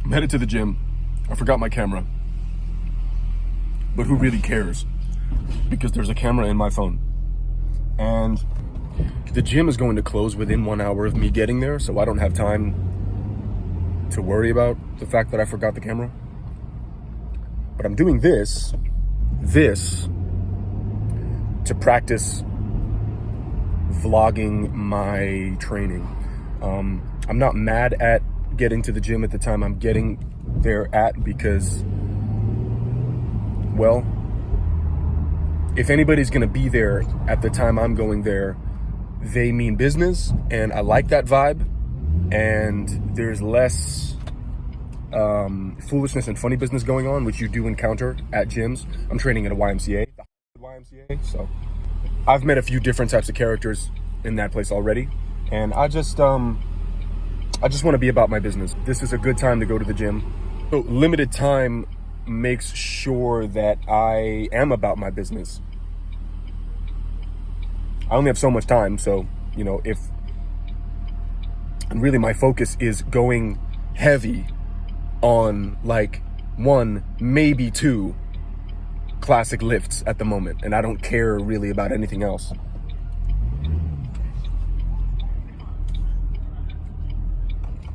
I'm headed to the gym. I forgot my camera. But who really cares? Because there's a camera in my phone. And the gym is going to close within 1 hour of me getting there, so I don't have time to worry about the fact that I forgot the camera. But I'm doing this to practice vlogging my training. I'm not mad at getting to the gym at the time I'm getting there at, because, well, if anybody's gonna be there at the time I'm going there, they mean business, and I like that vibe, and there's less foolishness and funny business going on, which you do encounter at gyms. I'm training at a YMCA, so I've met a few different types of characters in that place already, and I just want to be about my business. This is a good time to go to the gym. So limited time makes sure that I am about my business. I only have so much time, so, you know, and really my focus is going heavy on like 1, maybe 2 classic lifts at the moment, and I don't care really about anything else.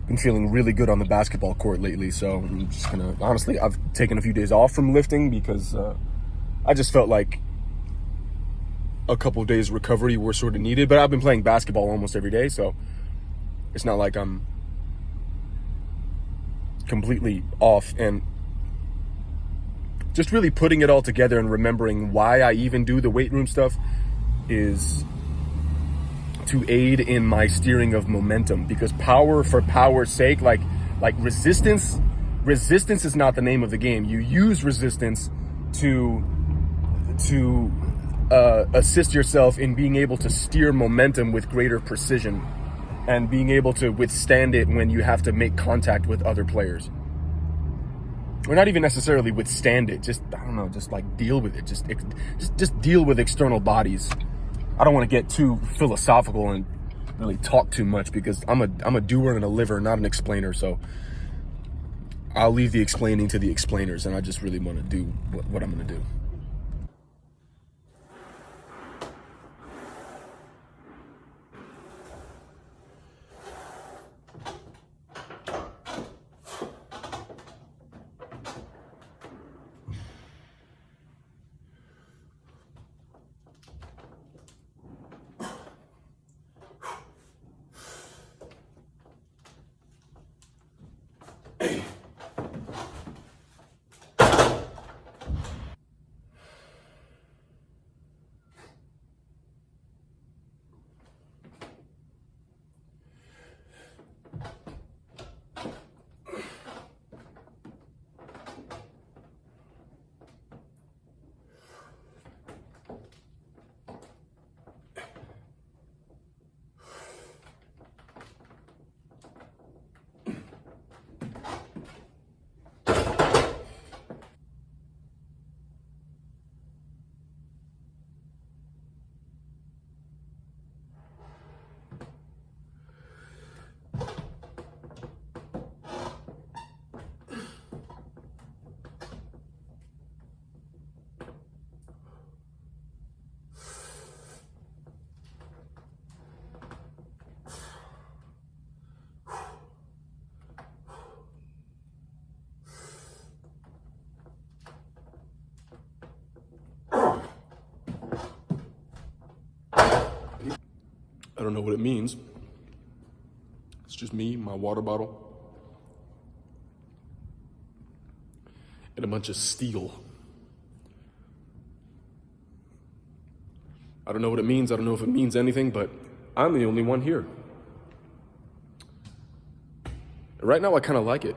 Been feeling really good on the basketball court lately, so I'm just gonna, honestly, I've taken a few days off from lifting because I just felt like a couple days recovery were sort of needed, but I've been playing basketball almost every day, so it's not like I'm completely off. And just really putting it all together and remembering why I even do the weight room stuff is to aid in my steering of momentum, because power for power's sake, like resistance is not the name of the game. You use resistance to assist yourself in being able to steer momentum with greater precision and being able to withstand it when you have to make contact with other players. Or not even necessarily withstand it, just, I don't know, just like deal with it. Just deal with external bodies. I don't want to get too philosophical and really talk too much, because I'm a doer and a liver, not an explainer. So I'll leave the explaining to the explainers, and I just really want to do what I'm going to do. I don't know what it means. It's just me, my water bottle, and a bunch of steel. I don't know what it means. I don't know if it means anything, but I'm the only one here. Right now, I kind of like it.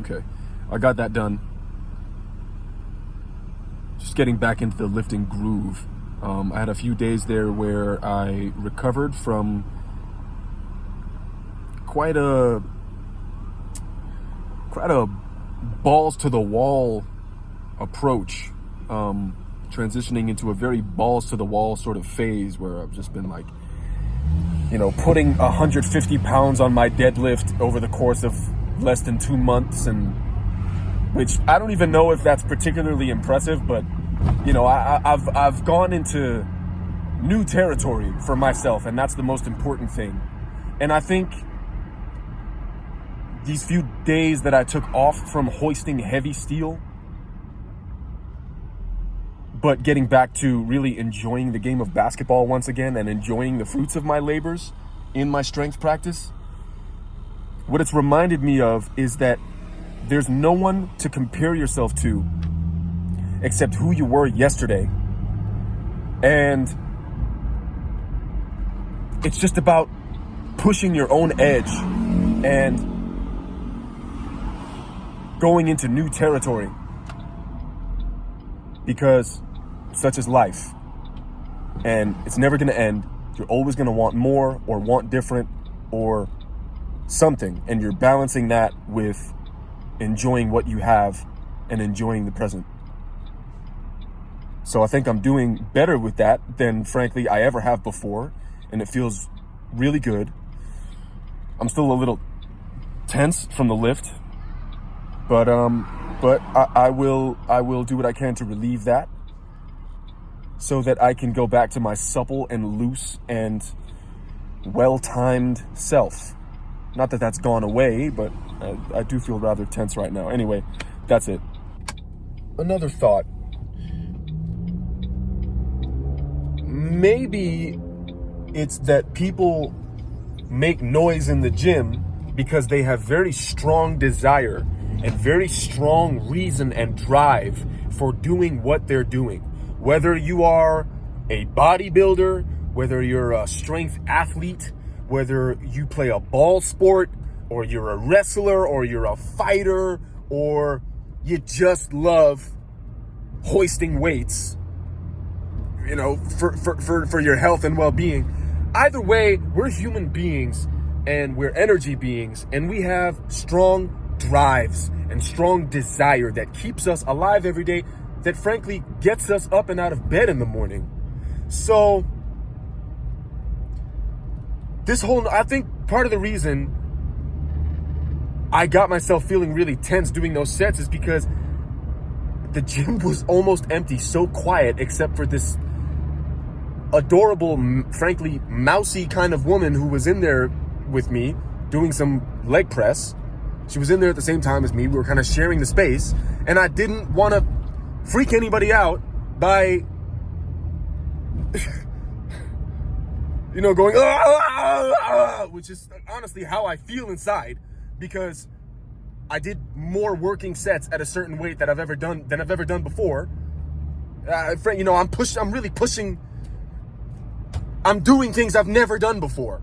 Okay. I got that done. Just getting back into the lifting groove. I had a few days there where I recovered from quite a balls to the wall approach, transitioning into a very balls to the wall sort of phase where I've just been like, putting 150 pounds on my deadlift over the course of less than 2 months, and which I don't even know if that's particularly impressive, but I've gone into new territory for myself, and that's the most important thing. And I think these few days that I took off from hoisting heavy steel, but getting back to really enjoying the game of basketball once again and enjoying the fruits of my labors in my strength practice, what it's reminded me of is that there's no one to compare yourself to except who you were yesterday. And it's just about pushing your own edge and going into new territory, because such is life, and it's never going to end. You're always going to want more or want different or something, and you're balancing that with enjoying what you have and enjoying the present. So I think I'm doing better with that than, frankly, I ever have before, and it feels really good. I'm still a little tense from the lift, but I will do what I can to relieve that, so that I can go back to my supple and loose and well-timed self. Not that that's gone away, but I do feel rather tense right now. Anyway, that's it. Another thought. Maybe it's that people make noise in the gym because they have very strong desire and very strong reason and drive for doing what they're doing. Whether you are a bodybuilder, whether you're a strength athlete, whether you play a ball sport, or you're a wrestler, or you're a fighter, or you just love hoisting weights, for your health and well-being. Either way, we're human beings and we're energy beings, and we have strong drives and strong desire that keeps us alive every day, that frankly gets us up and out of bed in the morning. So I think part of the reason I got myself feeling really tense doing those sets is because the gym was almost empty, so quiet, except for this adorable, frankly, mousy kind of woman who was in there with me doing some leg press. She was in there at the same time as me. We were kind of sharing the space, and I didn't want to freak anybody out by going which is honestly how I feel inside, because I did more working sets at a certain weight than I've ever done before. I'm really pushing. I'm doing things I've never done before,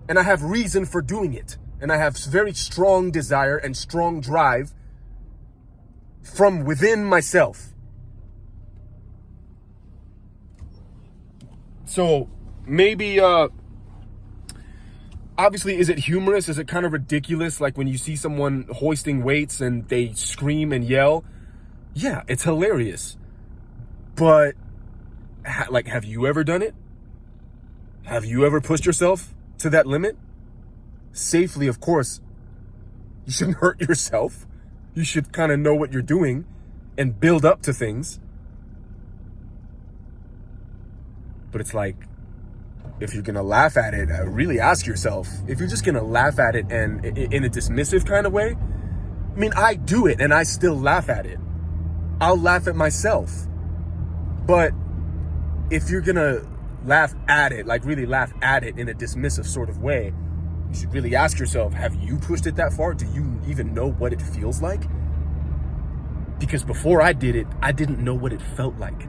and I have reason for doing it, and I have very strong desire and strong drive from within myself. So maybe, obviously, is it humorous? Is it kind of ridiculous? Like when you see someone hoisting weights and they scream and yell? Yeah, it's hilarious. But, have you ever done it? Have you ever pushed yourself to that limit? Safely, of course. You shouldn't hurt yourself. You should kind of know what you're doing and build up to things. But it's like, if you're going to laugh at it, really ask yourself, if you're just going to laugh at it and in a dismissive kind of way, I mean, I do it and I still laugh at it. I'll laugh at myself. But if you're going to laugh at it, like really laugh at it in a dismissive sort of way, you should really ask yourself, have you pushed it that far? Do you even know what it feels like? Because before I did it, I didn't know what it felt like.